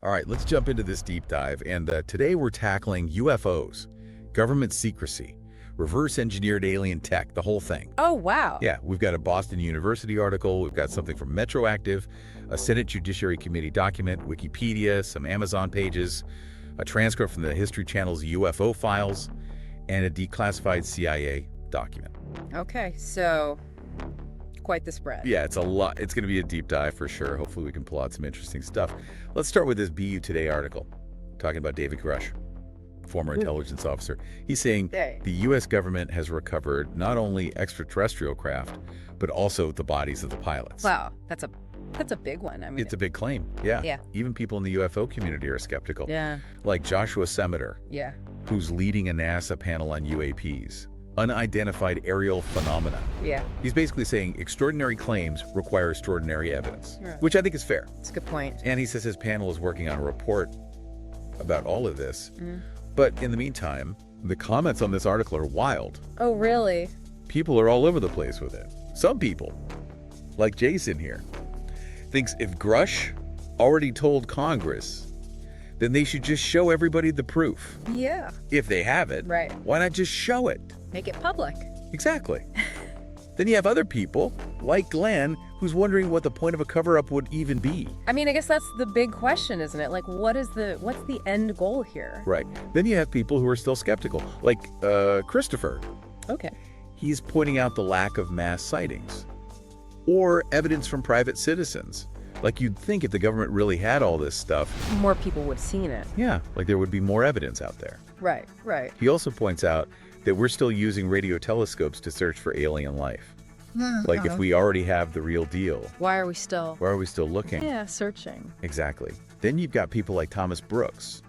All right, let's jump into this deep dive. And today we're tackling UFOs, government secrecy, reverse-engineered alien tech, the whole thing. Oh, wow. Yeah, we've got a Boston University article, we've got something from Metroactive, a Senate Judiciary Committee document, Wikipedia, some Amazon pages, a transcript from the History Channel's UFO files, and a declassified CIA document. Okay, so quite the spread. Yeah, it's a lot. It's going to be a deep dive for sure. Hopefully we can pull out some interesting stuff. Let's start with this BU Today article talking about David Grush, former intelligence officer. He's saying the U.S. government has recovered not only extraterrestrial craft, but also the bodies of the pilots. Wow, that's a big one. I mean, It's a big claim. Yeah. Yeah. Even people in the UFO community are skeptical. Yeah. Like Joshua Semeter, Yeah. who's leading a NASA panel on UAPs, unidentified aerial phenomena. Yeah. He's basically saying extraordinary claims require extraordinary evidence, Right. which I think is fair. That's a good point. And he says his panel is working on a report about all of this. Mm. But in the meantime, the comments on this article are wild. Oh, really? People are all over the place with it. Some people, like Jason here, thinks if Grush already told Congress, then they should just show everybody the proof. Yeah. If they have it, Right. why not just show it? Make it public. Exactly. Then you have other people, like Glenn, who's wondering what the point of a cover-up would even be. I mean, I guess that's the big question, isn't it? Like, what's the end goal here? Right. Then you have people who are still skeptical, like Christopher. Okay. He's pointing out the lack of mass sightings or evidence from private citizens. Like you'd think if the government really had all this stuff, More people would have seen it. yeah, like there would be more evidence out there. Right, right. He also points out that we're still using radio telescopes to search for alien life. Like if we already have the real deal, Why are we still? why are we still looking? Yeah, searching. Exactly. Then you've got people like Thomas Brooks,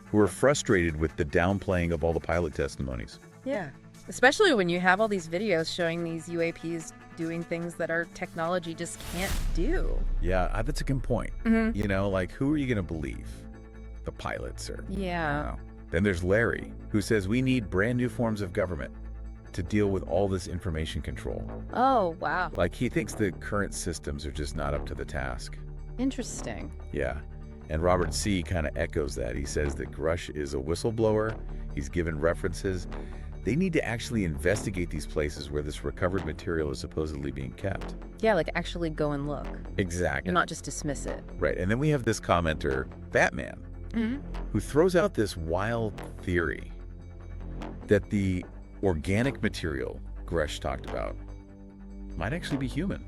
who are frustrated with the downplaying of all the pilot testimonies. Yeah. Especially when you have all these videos showing these UAPs doing things that our technology just can't do. Yeah, that's a good point. Mhm. You know, like who are you going to believe? The pilots or... Yeah. No. Then there's Larry, who says we need brand new forms of government to deal with all this information control. Oh, wow. Like he thinks the current systems are just not up to the task. Interesting. Yeah. And Robert C. kind of echoes that. He says that Grush is a whistleblower. He's given references. They need to actually investigate these places where this recovered material is supposedly being kept. Yeah, like actually go and look Exactly. and not just dismiss it. Right. And then we have this commenter, Batman, who throws out this wild theory that the organic material Grush talked about might actually be human.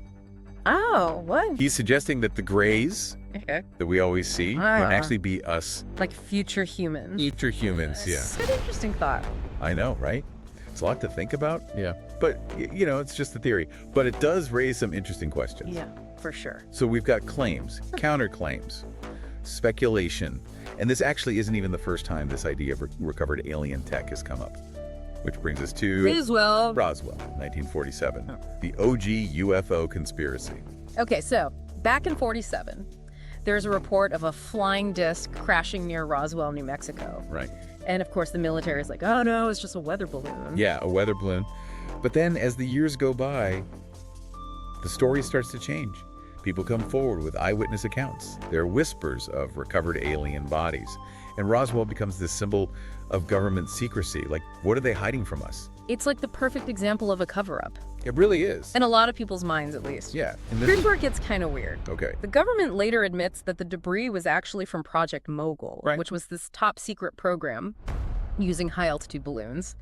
Oh, what? He's suggesting that the grays Okay. that we always see might actually be us Like future humans. future humans. Yeah. That's an interesting thought. I know, right? It's a lot to think about. Yeah. But, you know, it's just a theory. But it does raise some interesting questions. Yeah, for sure. So we've got claims, counterclaims, speculation. And this actually isn't even the first time this idea of recovered alien tech has come up. Which brings us to Roswell. Roswell, 1947, the OG UFO conspiracy. Okay, so back in 47, there's a report of a flying disc crashing near Roswell, New Mexico. Right. And of course, the military is like, oh no, it's just a weather balloon. Yeah, a weather balloon. But then as the years go by, the story starts to change. People come forward with eyewitness accounts. There are whispers of recovered alien bodies. And Roswell becomes this symbol of government secrecy. Like, what are they hiding from us? It's like the perfect example of a cover-up. It really is. In a lot of people's minds, at least. Yeah. And this Here's is, where it gets kind of weird. okay. The government later admits that the debris was actually from Project Mogul, Right. which was this top-secret program using high-altitude balloons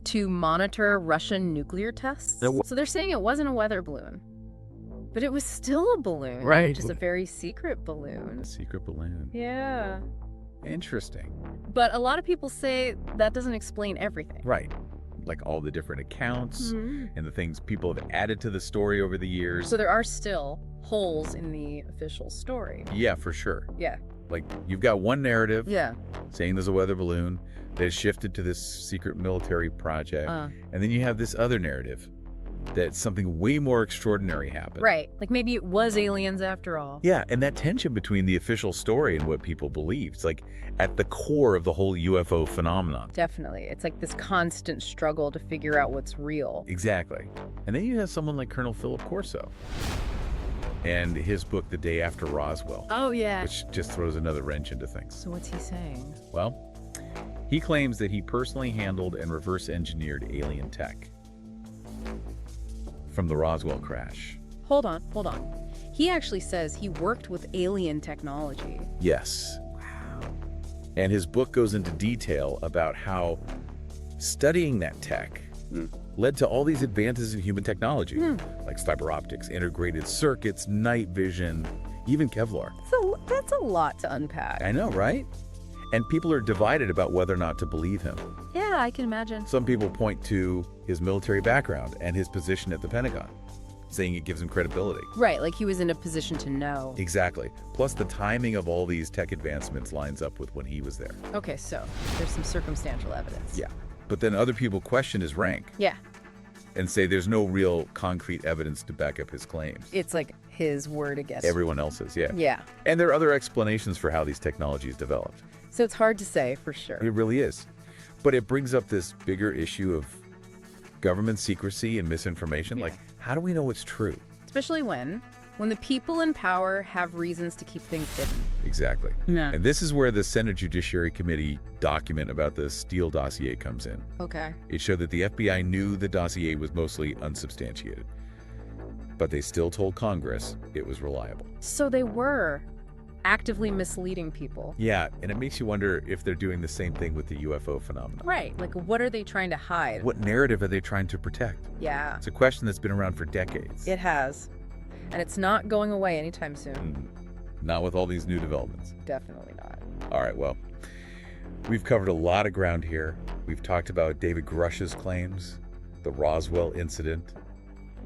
to monitor Russian nuclear tests. So they're saying it wasn't a weather balloon, but it was still a balloon. Right. Just a very secret balloon. A secret balloon. Yeah. Interesting. But a lot of people say that doesn't explain everything. Right. Like all the different accounts Mhm. and the things people have added to the story over the years. So there are still holes in the official story. Yeah, for sure. Yeah. Like you've got one narrative Yeah. saying there's a weather balloon that has shifted to this secret military project. And then you have this other narrative that something way more extraordinary happened. Right. Like maybe it was aliens after all. Yeah, and that tension between the official story and what people believe, it's like at the core of the whole UFO phenomenon. Definitely. It's like this constant struggle to figure out what's real. Exactly. And then you have someone like Colonel Philip Corso, and his book, The Day After Roswell. Oh, yeah. Which just throws another wrench into things. So what's he saying? Well, he claims that he personally handled and reverse engineered alien tech from the Roswell crash. Hold on. He actually says he worked with alien technology. Yes. Wow. And his book goes into detail about how studying that tech led to all these advances in human technology, like fiber optics, integrated circuits, night vision, even Kevlar. So that's a lot to unpack. I know, right? And people are divided about whether or not to believe him. Yeah, I can imagine. Some people point to his military background and his position at the Pentagon, saying it gives him credibility. Right, like he was in a position to know. Exactly. Plus, the timing of all these tech advancements lines up with when he was there. Okay, so there's some circumstantial evidence. Yeah. But then other people question his rank. Yeah. And say there's no real concrete evidence to back up his claims. It's like his word against everyone else's, yeah. Yeah. And there are other explanations for how these technologies developed. So it's hard to say for sure. It really is. But it brings up this bigger issue of government secrecy and misinformation. Like, how do we know what's true? Especially when the people in power have reasons to keep things hidden. Exactly. Yeah. And this is where the Senate Judiciary Committee document about the Steele dossier comes in. Okay. It showed that the FBI knew the dossier was mostly unsubstantiated, but they still told Congress it was reliable. So they were actively misleading people. Yeah, and it makes you wonder if they're doing the same thing with the UFO phenomenon. Right. Like, what are they trying to hide? What narrative are they trying to protect? Yeah. It's a question that's been around for decades. It has. And it's not going away anytime soon. Not with all these new developments. Definitely not. All right, well, we've covered a lot of ground here. We've talked about David Grush's claims, the Roswell incident,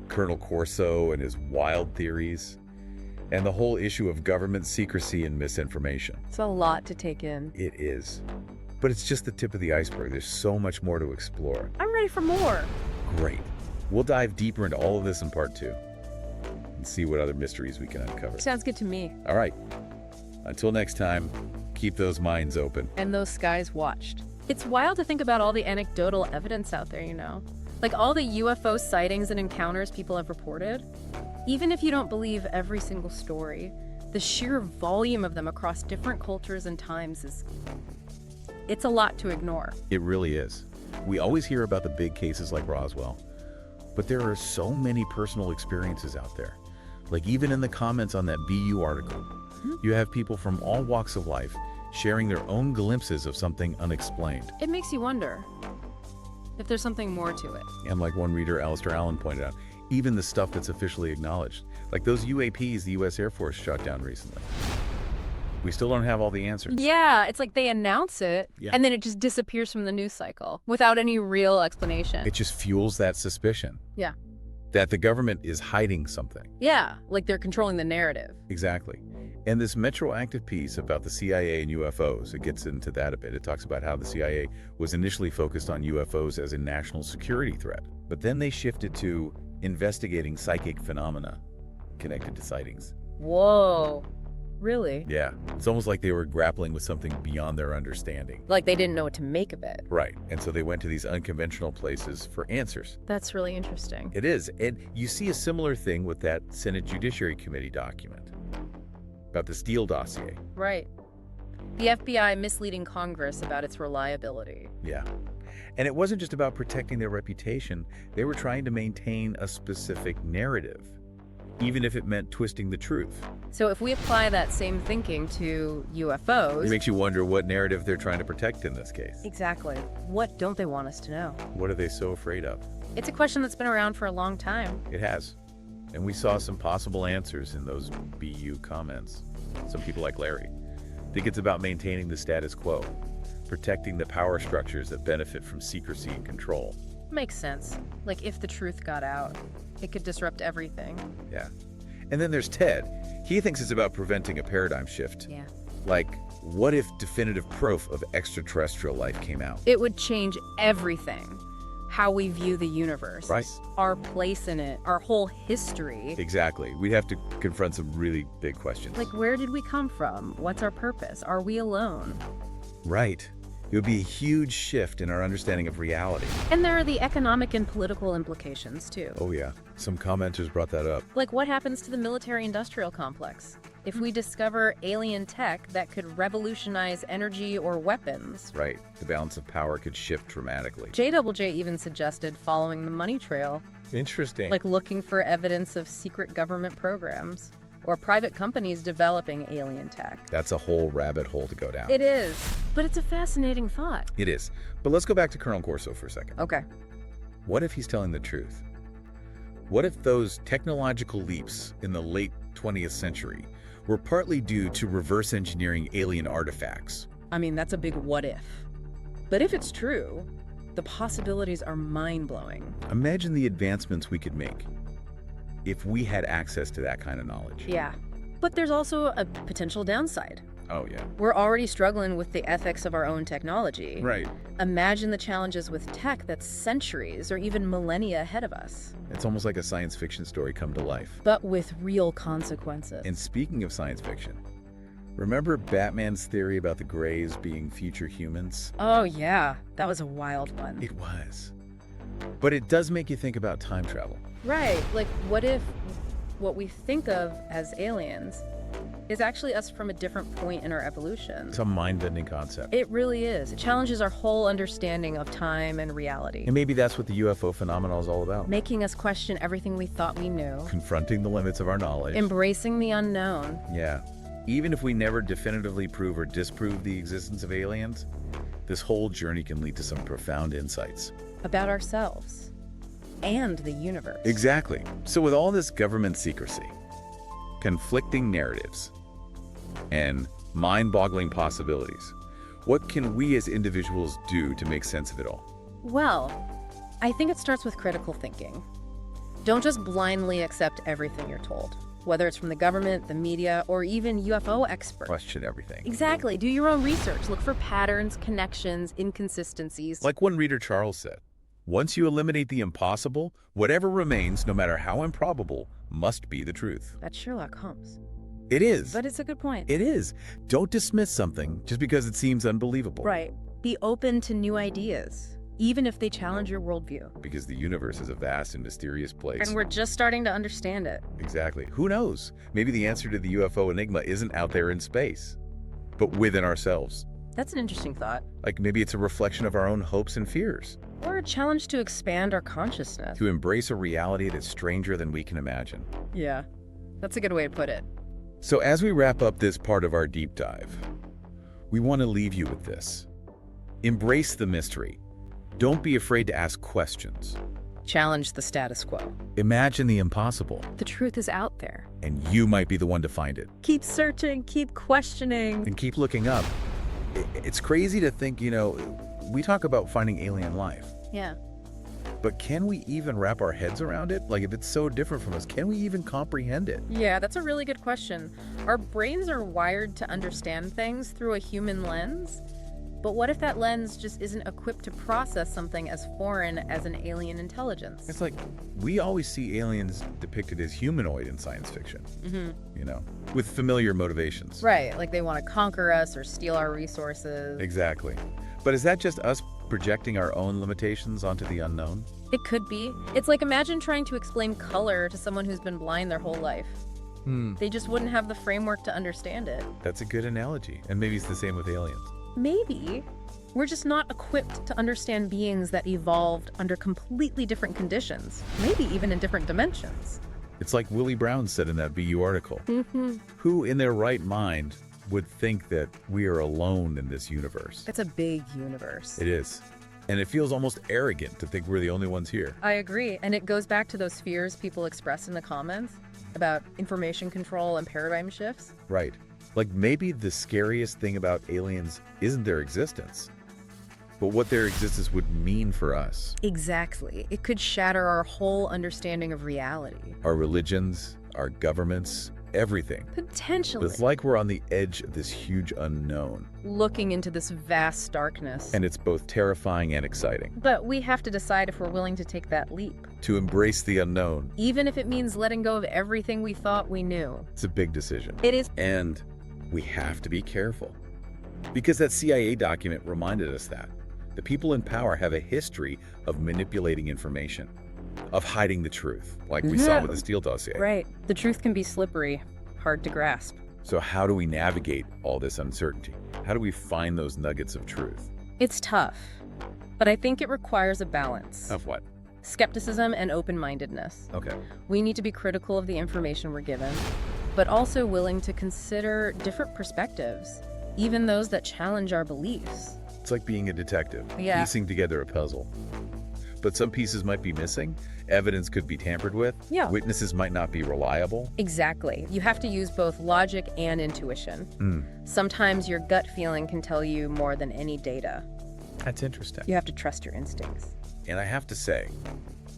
Colonel Corso and his wild theories, and the whole issue of government secrecy and misinformation. It's a lot to take in. It is. But it's just the tip of the iceberg. There's so much more to explore. I'm ready for more. Great. We'll dive deeper into all of this in part 2 and see what other mysteries we can uncover. Sounds good to me. All right. Until next time, keep those minds open. And those skies watched. It's wild to think about all the anecdotal evidence out there, you know? Like all the UFO sightings and encounters people have reported. Even if you don't believe every single story, the sheer volume of them across different cultures and times it's a lot to ignore. It really is. We always hear about the big cases like Roswell, but there are so many personal experiences out there. Like even in the comments on that BU article, you have people from all walks of life sharing their own glimpses of something unexplained. It makes you wonder if there's something more to it. And like one reader, Alistair Allen, pointed out, even the stuff that's officially acknowledged, like those UAPs the U.S. Air Force shot down recently. We still don't have all the answers. Yeah, it's like they announce it, and then it just disappears from the news cycle without any real explanation. It just fuels that suspicion. Yeah. That the government is hiding something. Yeah, like they're controlling the narrative. Exactly. And this Metroactive piece about the CIA and UFOs, it gets into that a bit. It talks about how the CIA was initially focused on UFOs as a national security threat, but then they shifted to investigating psychic phenomena connected to sightings. Whoa. Really? Yeah. It's almost like they were grappling with something beyond their understanding. Like they didn't know what to make of it. Right. And so they went to these unconventional places for answers. That's really interesting. It is. And you see a similar thing with that Senate Judiciary Committee document about the Steele dossier. Right. The FBI misleading Congress about its reliability. Yeah. And it wasn't just about protecting their reputation. They were trying to maintain a specific narrative, even if it meant twisting the truth. So if we apply that same thinking to UFOs... It makes you wonder what narrative they're trying to protect in this case. Exactly. What don't they want us to know? What are they so afraid of? It's a question that's been around for a long time. It has. And we saw some possible answers in those BU comments. Some people like Larry think it's about maintaining the status quo, protecting the power structures that benefit from secrecy and control. Makes sense. Like if the truth got out, it could disrupt everything. Yeah. And then there's Ted. He thinks it's about preventing a paradigm shift. Yeah. Like, what if definitive proof of extraterrestrial life came out? It would change everything. How we view the universe. Right. Our place in it. Our whole history. Exactly. We'd have to confront some really big questions. Like, where did we come from? What's our purpose? Are we alone? Right. It would be a huge shift in our understanding of reality. And there are the economic and political implications, too. Oh yeah, some commenters brought that up. Like what happens to the military-industrial complex? If we discover alien tech that could revolutionize energy or weapons. Right, the balance of power could shift dramatically. JJJ even suggested following the money trail. Interesting. Like looking for evidence of secret government programs or private companies developing alien tech. That's a whole rabbit hole to go down. It is, but it's a fascinating thought. It is. But let's go back to Colonel Corso for a second. Okay. What if he's telling the truth? What if those technological leaps in the late 20th century were partly due to reverse engineering alien artifacts? I mean, that's a big what if. But if it's true, the possibilities are mind-blowing. Imagine the advancements we could make if we had access to that kind of knowledge. Yeah. But there's also a potential downside. Oh, yeah. We're already struggling with the ethics of our own technology. Right. Imagine the challenges with tech that's centuries or even millennia ahead of us. It's almost like a science fiction story come to life. But with real consequences. And speaking of science fiction, remember Batman's theory about the Greys being future humans? Oh, yeah. That was a wild one. It was. But it does make you think about time travel. Right. Like, what if what we think of as aliens is actually us from a different point in our evolution? It's a mind-bending concept. It really is. It challenges our whole understanding of time and reality. And maybe that's what the UFO phenomenon is all about. Making us question everything we thought we knew. Confronting the limits of our knowledge. Embracing the unknown. Yeah. Even if we never definitively prove or disprove the existence of aliens, this whole journey can lead to some profound insights. About ourselves. And the universe. Exactly. So with all this government secrecy, conflicting narratives, and mind-boggling possibilities, what can we as individuals do to make sense of it all? Well, I think it starts with critical thinking. Don't just blindly accept everything you're told, whether it's from the government, the media, or even UFO experts. Question everything. Exactly. Do your own research. Look for patterns, connections, inconsistencies. Like one reader Charles said, once you eliminate the impossible, whatever remains, no matter how improbable, must be the truth. That's Sherlock Holmes. It is. But it's a good point. It is. Don't dismiss something just because it seems unbelievable. Right. Be open to new ideas, even if they challenge your worldview. Because the universe is a vast and mysterious place. And we're just starting to understand it. Exactly. Who knows? Maybe the answer to the UFO enigma isn't out there in space, but within ourselves. That's an interesting thought. Like maybe it's a reflection of our own hopes and fears. Or a challenge to expand our consciousness. To embrace a reality that's stranger than we can imagine. Yeah, that's a good way to put it. So as we wrap up this part of our deep dive, we want to leave you with this. Embrace the mystery. Don't be afraid to ask questions. Challenge the status quo. Imagine the impossible. The truth is out there. And you might be the one to find it. Keep searching, keep questioning. And keep looking up. It's crazy to think, we talk about finding alien life. Yeah. But can we even wrap our heads around it? Like, if it's so different from us, can we even comprehend it? Yeah, that's a really good question. Our brains are wired to understand things through a human lens. But what if that lens just isn't equipped to process something as foreign as an alien intelligence? It's like, we always see aliens depicted as humanoid in science fiction, with familiar motivations. Right, like they want to conquer us or steal our resources. Exactly. But is that just us projecting our own limitations onto the unknown? It could be. It's like imagine trying to explain color to someone who's been blind their whole life. They just wouldn't have the framework to understand it. That's a good analogy. And maybe it's the same with aliens. Maybe. We're just not equipped to understand beings that evolved under completely different conditions, maybe even in different dimensions. It's like Willie Brown said in that BU article. Who in their right mind would think that we are alone in this universe? It's a big universe. It is. And it feels almost arrogant to think we're the only ones here. I agree. And it goes back to those fears people express in the comments about information control and paradigm shifts. Right. Like maybe the scariest thing about aliens isn't their existence, but what their existence would mean for us. Exactly. It could shatter our whole understanding of reality. Our religions, our governments, everything. Potentially. But it's like we're on the edge of this huge unknown. Looking into this vast darkness. And it's both terrifying and exciting. But we have to decide if we're willing to take that leap. To embrace the unknown. Even if it means letting go of everything we thought we knew. It's a big decision. It is. And we have to be careful. Because that CIA document reminded us that. The people in power have a history of manipulating information, of hiding the truth, like we saw with the Steele dossier. Right. The truth can be slippery, hard to grasp. So how do we navigate all this uncertainty? How do we find those nuggets of truth? It's tough, but I think it requires a balance. Of what? Skepticism and open-mindedness. Okay. We need to be critical of the information we're given, but also willing to consider different perspectives, even those that challenge our beliefs. It's like being a detective, Yeah. piecing together a puzzle. But some pieces might be missing. Evidence could be tampered with. Yeah. Witnesses might not be reliable. Exactly. You have to use both logic and intuition. Sometimes your gut feeling can tell you more than any data. That's interesting. You have to trust your instincts. And I have to say,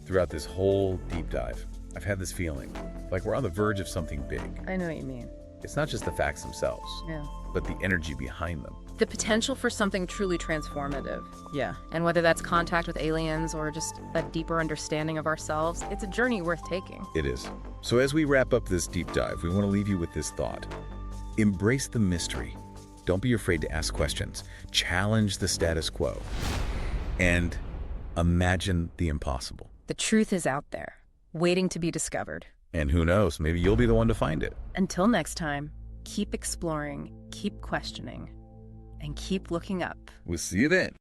throughout this whole deep dive, I've had this feeling like we're on the verge of something big. I know what you mean. It's not just the facts themselves, Yeah. but the energy behind them. The potential for something truly transformative. Yeah. And whether that's contact with aliens or just a deeper understanding of ourselves, it's a journey worth taking. It is. So as we wrap up this deep dive, we want to leave you with this thought. Embrace the mystery. Don't be afraid to ask questions. Challenge the status quo. And imagine the impossible. The truth is out there, waiting to be discovered. And who knows, maybe you'll be the one to find it. Until next time, keep exploring, keep questioning, and keep looking up. We'll see you then.